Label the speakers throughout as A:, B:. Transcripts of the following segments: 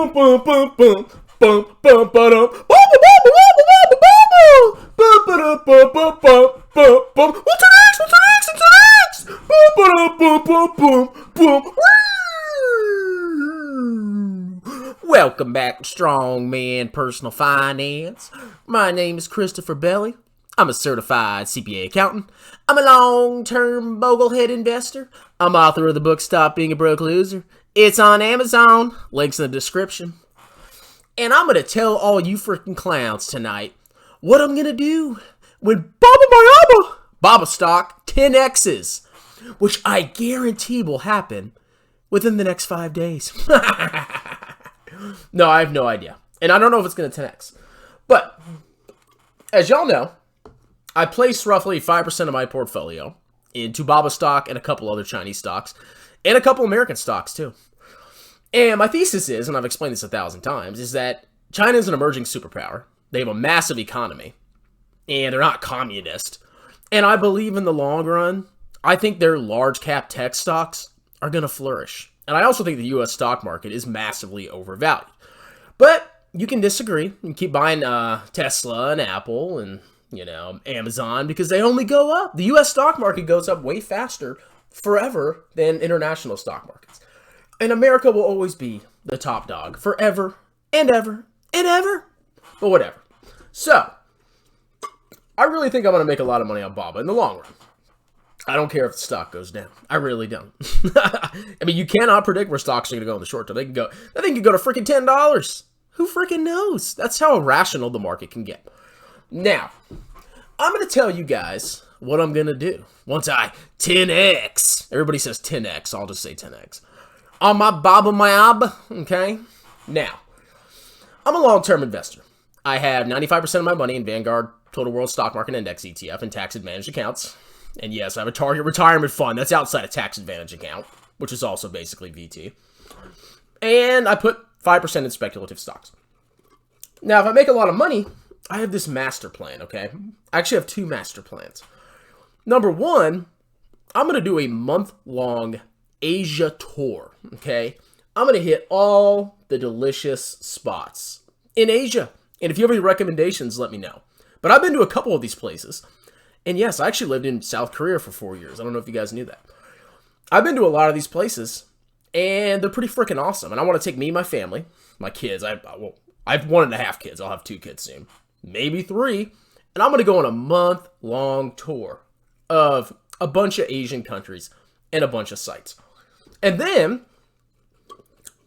A: Welcome back, Strongman Personal Finance. My name is Christopher Belly. I'm a certified CPA accountant. I'm a long-term boglehead investor. I'm author of the book Stop Being a Broke Loser. It's on Amazon. Links in the description. And I'm going to tell all you freaking clowns tonight what I'm going to do when Baba Stock 10X's, which I guarantee will happen within the next 5 days. No, I have no idea. And I don't know if it's going to 10X. But, as y'all know, I placed roughly 5% of my portfolio into Baba stock and a couple other Chinese stocks, and a couple American stocks, too. And my thesis is, and I've explained this 1,000 times, is that China is an emerging superpower. They have a massive economy, and they're not communist. And I believe in the long run, I think their large cap tech stocks are going to flourish. And I also think the U.S. stock market is massively overvalued. But you can disagree. You can keep buying Tesla and Apple and, Amazon because they only go up. The U.S. stock market goes up way faster forever than international stock markets. And America will always be the top dog forever and ever and ever. But whatever. So, I really think I'm going to make a lot of money on Baba in the long run. I don't care if the stock goes down. I really don't. I mean, you cannot predict where stocks are going to go in the short term. That thing could go to freaking $10. Who freaking knows? That's how irrational the market can get. Now, I'm going to tell you guys what I'm going to do once I 10X. Everybody says 10X. I'll just say 10X. On my Baba, okay? Now, I'm a long-term investor. I have 95% of my money in Vanguard Total World Stock Market Index ETF and tax-advantaged accounts. And yes, I have a target retirement fund that's outside a tax advantage account, which is also basically VT. And I put 5% in speculative stocks. Now, if I make a lot of money, I have this master plan, okay? I actually have two master plans. Number one, I'm going to do a month-long Asia tour, okay? I'm going to hit all the delicious spots in Asia. And if you have any recommendations, let me know. But I've been to a couple of these places. And yes, I actually lived in South Korea for 4 years. I don't know if you guys knew that. I've been to a lot of these places, and they're pretty freaking awesome. And I want to take me and my family, my kids. I have 1.5 kids. I'll have 2 kids soon. Maybe 3. And I'm going to go on a month-long tour of a bunch of Asian countries and a bunch of sites. And then,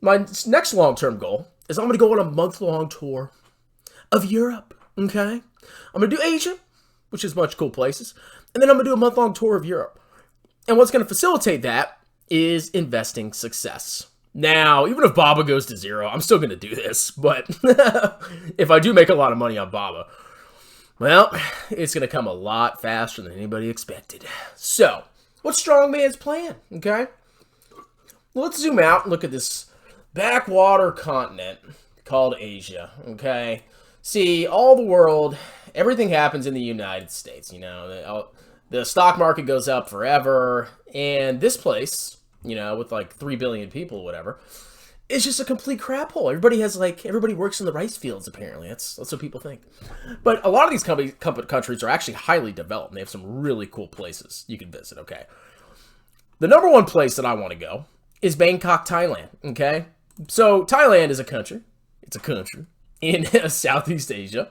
A: my next long-term goal is I'm going to go on a month-long tour of Europe, okay? I'm going to do Asia, which is a bunch of cool places. And then I'm going to do a month-long tour of Europe. And what's going to facilitate that is investing success. Now, even if Baba goes to zero, I'm still going to do this. But if I do make a lot of money on Baba, well, it's going to come a lot faster than anybody expected. So, what's Strongman's plan, okay? Well, let's zoom out and look at this backwater continent called Asia, okay? See, all the world, everything happens in the United States, The stock market goes up forever, and this place, with like 3 billion people or whatever, is just a complete crap hole. Everybody works in the rice fields, apparently. That's what people think. But a lot of these countries are actually highly developed, and they have some really cool places you can visit, okay? The number one place that I want to go is Bangkok, Thailand, okay? So, Thailand is a country. It's a country in Southeast Asia.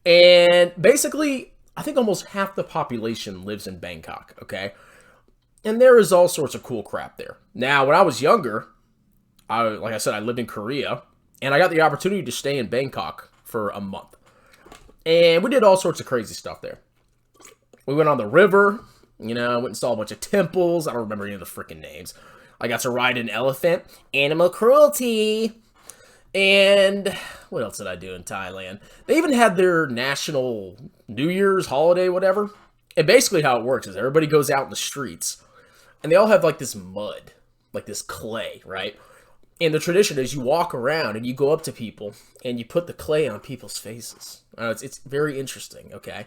A: And basically, I think almost half the population lives in Bangkok, okay? And there is all sorts of cool crap there. Now, when I was younger, like I said, I lived in Korea, and I got the opportunity to stay in Bangkok for a month. And we did all sorts of crazy stuff there. We went on the river, went and saw a bunch of temples. I don't remember any of the freaking names. I got to ride an elephant. Animal cruelty. And what else did I do in Thailand? They even had their national New Year's holiday, whatever. And basically how it works is everybody goes out in the streets, and they all have like this mud, like this clay, right? And the tradition is you walk around and you go up to people and you put the clay on people's faces. It's very interesting, okay?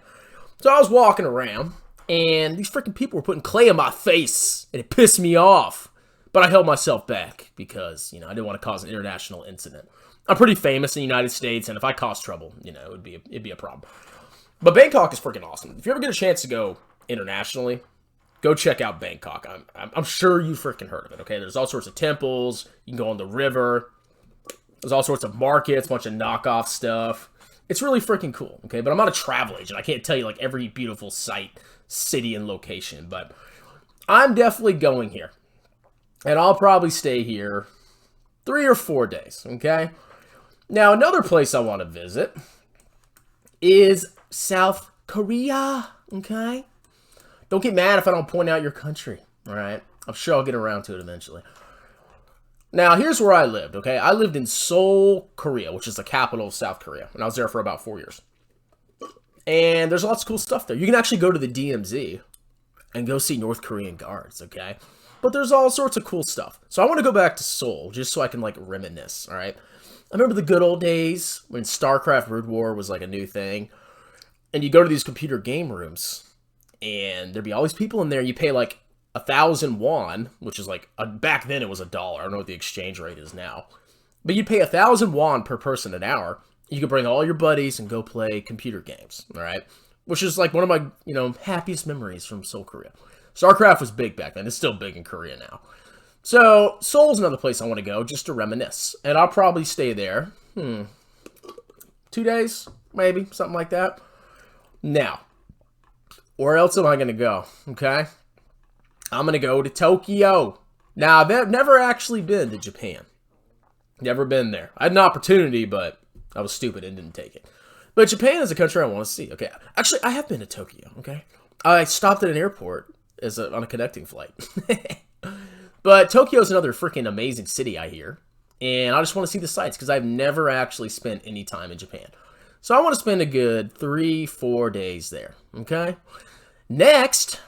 A: So I was walking around, and these freaking people were putting clay on my face, and it pissed me off. But I held myself back because, I didn't want to cause an international incident. I'm pretty famous in the United States, and if I cause trouble, it'd be a problem. But Bangkok is freaking awesome. If you ever get a chance to go internationally, go check out Bangkok. I'm sure you freaking heard of it, okay? There's all sorts of temples. You can go on the river. There's all sorts of markets, a bunch of knockoff stuff. It's really freaking cool, okay? But I'm not a travel agent. I can't tell you, like, every beautiful site, city, and location. But I'm definitely going here. And I'll probably stay here 3 or 4 days, okay? Now, another place I want to visit is South Korea, okay? Don't get mad if I don't point out your country, all right? I'm sure I'll get around to it eventually. Now, here's where I lived, okay? I lived in Seoul, Korea, which is the capital of South Korea, and I was there for about 4 years. And there's lots of cool stuff there. You can actually go to the DMZ and go see North Korean guards, okay? But there's all sorts of cool stuff. So I want to go back to Seoul just so I can, like, reminisce, all right? I remember the good old days when StarCraft Brood War was, like, a new thing. And you go to these computer game rooms, and there'd be all these people in there. You pay, like, 1,000 won, which is, like, back then it was $1. I don't know what the exchange rate is now. But you'd pay 1,000 won per person an hour. You could bring all your buddies and go play computer games, all right? Which is, like, one of my, happiest memories from Seoul, Korea. StarCraft was big back then. It's still big in Korea now. So, Seoul's another place I want to go just to reminisce. And I'll probably stay there, 2 days, maybe, something like that. Now, where else am I going to go, okay? I'm going to go to Tokyo. Now, I've never actually been to Japan. Never been there. I had an opportunity, but I was stupid and didn't take it. But Japan is a country I want to see, okay? Actually, I have been to Tokyo, okay? I stopped at an airport on a connecting flight. But Tokyo is another freaking amazing city, I hear. And I just want to see the sights because I've never actually spent any time in Japan. So I want to spend a good 3-4 days there, okay? Next,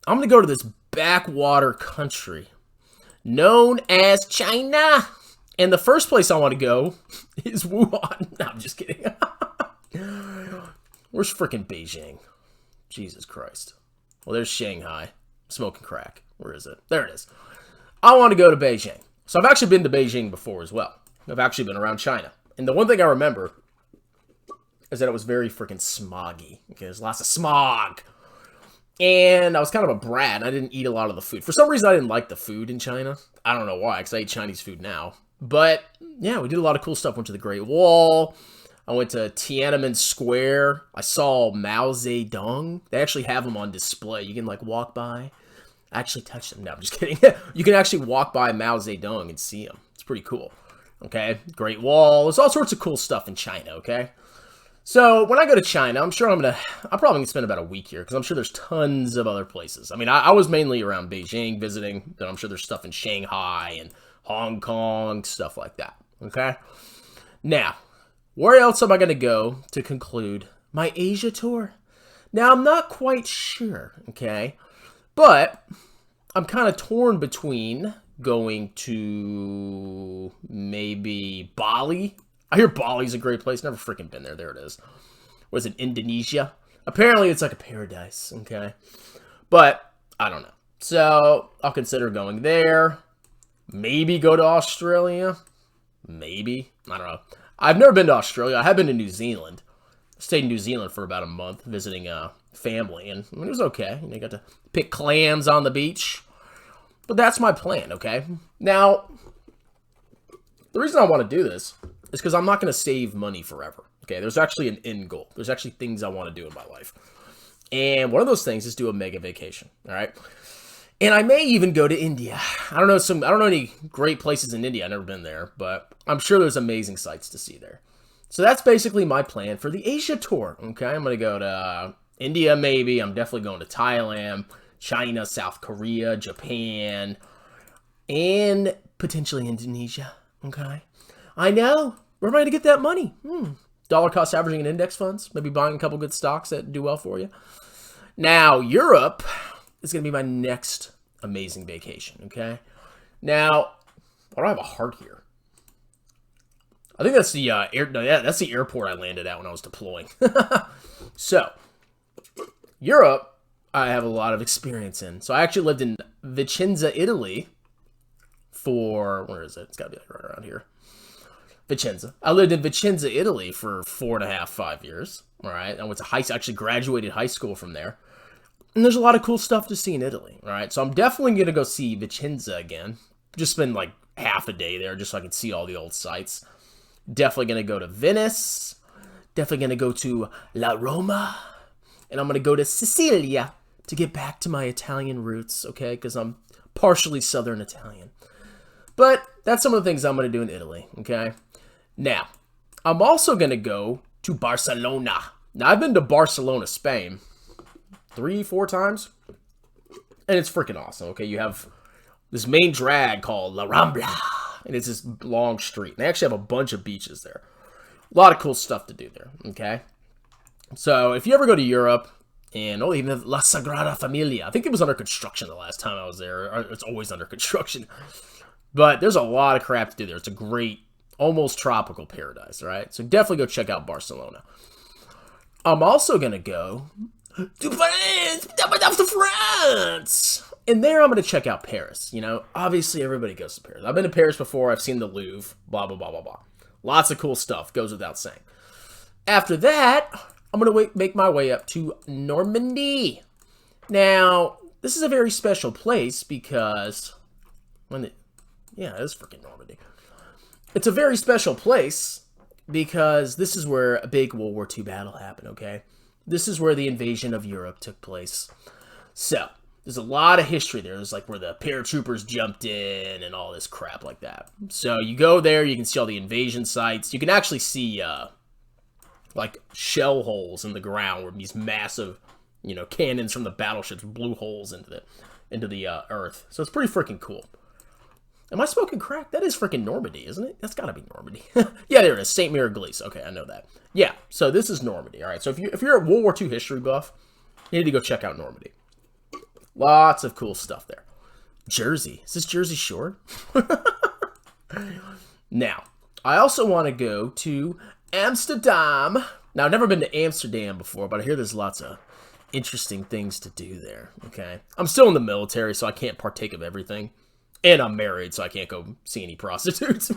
A: I'm going to go to this backwater country known as China. And the first place I want to go is Wuhan. No, I'm just kidding. Where's freaking Beijing? Jesus Christ. Well, there's Shanghai. Smoking crack. Where is it? There it is. I want to go to Beijing. So I've actually been to Beijing before as well. I've actually been around China. And the one thing I remember is that it was very freaking smoggy. Okay, there's lots of smog. And I was kind of a brat. I didn't eat a lot of the food. For some reason, I didn't like the food in China. I don't know why, because I eat Chinese food now. But, yeah, we did a lot of cool stuff. Went to the Great Wall. I went to Tiananmen Square. I saw Mao Zedong. They actually have them on display. You can, like, walk by. Actually touch them. No, I'm just kidding. You can actually walk by Mao Zedong and see him. It's pretty cool. Okay? Great Wall. There's all sorts of cool stuff in China, okay? So, when I go to China, I'm probably going to spend about a week here, because I'm sure there's tons of other places. I mean, I was mainly around Beijing visiting, but I'm sure there's stuff in Shanghai and Hong Kong, stuff like that, okay? Now, where else am I going to go to conclude my Asia tour? Now, I'm not quite sure, okay? But I'm kind of torn between going to maybe Bali. I hear Bali's a great place. Never freaking been there. There it is. Was it Indonesia? Apparently, it's like a paradise, okay? But I don't know. So I'll consider going there. Maybe go to Australia. Maybe. I don't know. I've never been to Australia. I have been to New Zealand. I stayed in New Zealand for about a month visiting family, and I mean, it was okay. You got to pick clams on the beach. But that's my plan, okay? Now, the reason I want to do this is because I'm not going to save money forever, okay? There's actually an end goal. There's actually things I want to do in my life. And one of those things is do a mega vacation, all right? And I may even go to India. I don't know any great places in India. I've never been there, but I'm sure there's amazing sights to see there. So that's basically my plan for the Asia tour, okay? I'm going to go to India maybe. I'm definitely going to Thailand, China, South Korea, Japan, and potentially Indonesia, okay? I know. Where am I going to get that money? Dollar cost averaging and index funds. Maybe buying a couple good stocks that do well for you. Now, Europe is going to be my next amazing vacation, okay? Now, why do I have a heart here? I think that's the that's the airport I landed at when I was deploying. So, Europe, I have a lot of experience in. So I actually lived in Vicenza, Italy for, where is it? It's got to be like right around here. Vicenza. I lived in Vicenza, Italy for 4.5, 5 years. All right. I went to actually graduated high school from there. And there's a lot of cool stuff to see in Italy. All right. So I'm definitely going to go see Vicenza again. Just spend like half a day there just so I can see all the old sites. Definitely going to go to Venice. Definitely going to go to La Roma. And I'm going to go to Sicilia to get back to my Italian roots, okay? Because I'm partially Southern Italian. But that's some of the things I'm going to do in Italy, okay? Now, I'm also going to go to Barcelona. Now, I've been to Barcelona, Spain 3-4 times. And it's freaking awesome, okay? You have this main drag called La Rambla. And it's this long street. And they actually have a bunch of beaches there. A lot of cool stuff to do there, okay? So, if you ever go to Europe, and even La Sagrada Familia, I think it was under construction the last time I was there. It's always under construction. But there's a lot of crap to do there. It's a great, almost tropical paradise, right? So definitely go check out Barcelona. I'm also going to go to France. And there I'm going to check out Paris. You know, obviously everybody goes to Paris. I've been to Paris before. I've seen the Louvre, blah, blah, blah, blah, blah. Lots of cool stuff. Goes without saying. After that, I'm going to make my way up to Normandy. Now, this is a very special place because yeah, it is freaking Normandy. It's a very special place because this is where a big World War II battle happened, okay? This is where the invasion of Europe took place. So, there's a lot of history there. There's like where the paratroopers jumped in and all this crap like that. So, you go there, you can see all the invasion sites. You can actually see, like, shell holes in the ground where these massive, you know, cannons from the battleships blew holes into the earth. So, it's pretty freaking cool. Am I smoking crack? That is freaking Normandy, isn't it? That's gotta be Normandy. Yeah, there it is. St. Mary-Glise. Okay, I know that. Yeah, so this is Normandy. All right, so if you're a World War II history buff, you need to go check out Normandy. Lots of cool stuff there. Jersey. Is this Jersey Shore? Now, I also want to go to Amsterdam. Now, I've never been to Amsterdam before, but I hear there's lots of interesting things to do there, okay? I'm still in the military, so I can't partake of everything. And I'm married, so I can't go see any prostitutes.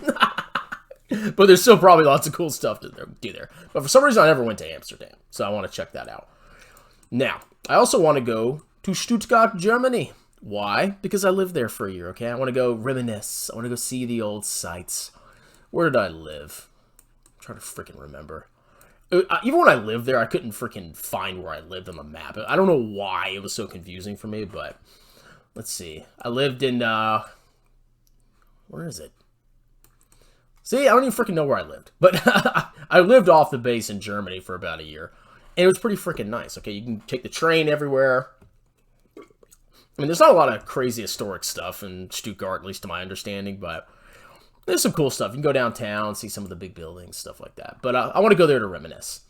A: But there's still probably lots of cool stuff to do there. But for some reason, I never went to Amsterdam, so I want to check that out. Now, I also want to go to Stuttgart, Germany. Why? Because I lived there for a year, okay? I want to go reminisce. I want to go see the old sites. Where did I live? I'm trying to freaking remember. Even when I lived there, I couldn't freaking find where I lived on the map. I don't know why it was so confusing for me, but let's see. I lived in, where is it? See, I don't even freaking know where I lived. But I lived off the base in Germany for about a year. And it was pretty freaking nice, okay? You can take the train everywhere. I mean, there's not a lot of crazy historic stuff in Stuttgart, at least to my understanding, but there's some cool stuff. You can go downtown, see some of the big buildings, stuff like that. But I want to go there to reminisce.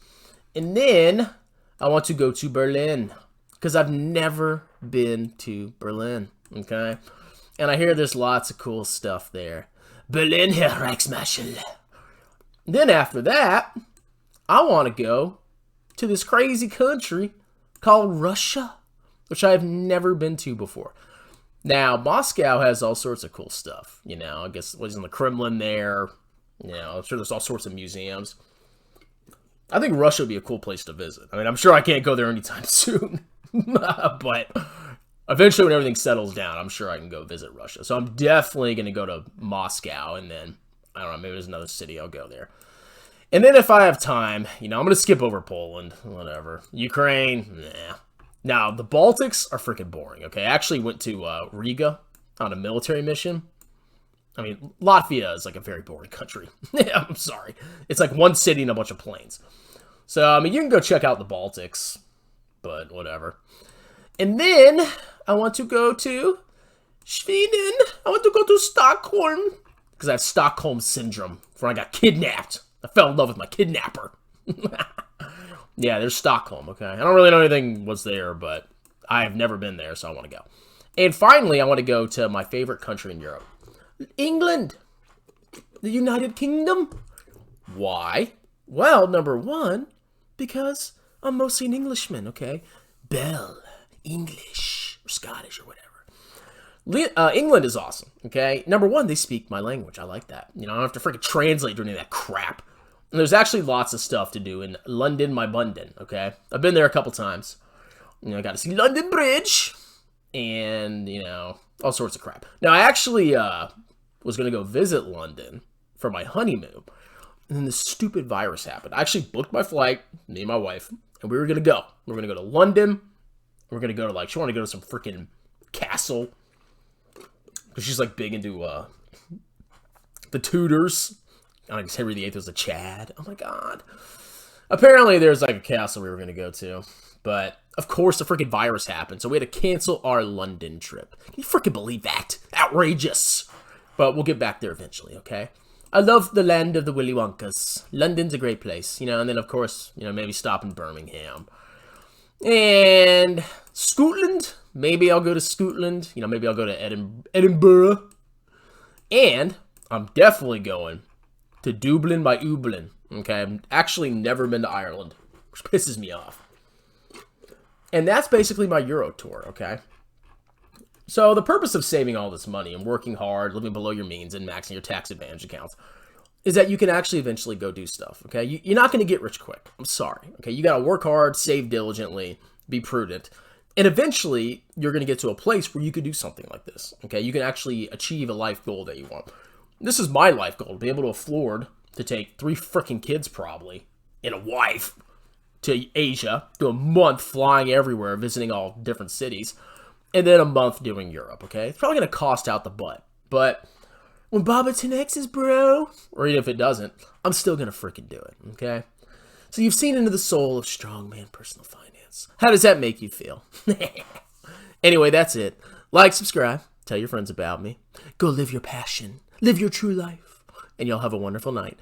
A: And then I want to go to Berlin, because I've never been to Berlin, okay? And I hear there's lots of cool stuff there. Berlin, Herr Reichsmarschall. Then after that, I want to go to this crazy country called Russia, which I've never been to before. Now, Moscow has all sorts of cool stuff, you know. I guess what's in the Kremlin there, you know. I'm sure there's all sorts of museums. I think Russia would be a cool place to visit. I mean, I'm sure I can't go there anytime soon. But eventually when everything settles down, I'm sure I can go visit Russia. So I'm definitely going to go to Moscow, and then, I don't know, maybe there's another city, I'll go there. And then if I have time, you know, I'm going to skip over Poland, whatever. Ukraine, nah. Now, the Baltics are freaking boring, okay? I actually went to Riga on a military mission. I mean, Latvia is like a very boring country. Yeah, I'm sorry. It's like one city and a bunch of plains. So, I mean, you can go check out the Baltics, but whatever. And then I want to go to Sweden. I want to go to Stockholm because I have Stockholm syndrome from when I got kidnapped. I fell in love with my kidnapper. Yeah, there's Stockholm, okay? I don't really know anything was there, but I have never been there, so I want to go. And finally, I want to go to my favorite country in Europe. England. The United Kingdom. Why? Well, number one, because I'm mostly an Englishman, okay? Belle, English, or Scottish, or whatever. England is awesome, okay? Number one, they speak my language. I like that. You know, I don't have to freaking translate during that crap. And there's actually lots of stuff to do in London, my London, okay? I've been there a couple times. You know, I got to see London Bridge and, you know, all sorts of crap. Now, I actually was going to go visit London for my honeymoon, and then this stupid virus happened. I actually booked my flight, me and my wife, and we were going to go. We were going to go to London. We were going to go to, like, she wanted to go to some freaking castle. Because she's, like, big into the Tudors. I guess Henry VIII was a Chad. Oh, my God. Apparently, there's, like, a castle we were going to go to. But, of course, the freaking virus happened. So we had to cancel our London trip. Can you freaking believe that? Outrageous. But we'll get back there eventually, okay? I love the land of the Willy Wonkas. London's a great place, you know. And then, of course, you know, maybe stop in Birmingham. And Scotland. Maybe I'll go to Scotland. You know, maybe I'll go to Edinburgh. And I'm definitely going to Dublin by Ublin. Okay, I've actually never been to Ireland, which pisses me off. And that's basically my Euro tour, okay? So the purpose of saving all this money and working hard, living below your means, and maxing your tax advantage accounts is that you can actually eventually go do stuff, okay? You're not going to get rich quick. I'm sorry, okay? You got to work hard, save diligently, be prudent. And eventually, you're going to get to a place where you can do something like this, okay? You can actually achieve a life goal that you want. This is my life goal, to be able to afford to take 3 freaking kids, probably, and a wife to Asia, do a month flying everywhere, visiting all different cities, and then a month doing Europe, okay? It's probably going to cost out the butt, but when Baba 10X's, bro, or even if it doesn't, I'm still going to freaking do it, okay? So you've seen into the soul of strongman personal finance. How does that make you feel? Anyway, that's it. Like, subscribe, tell your friends about me. Go live your passion. Live your true life. And y'all have a wonderful night.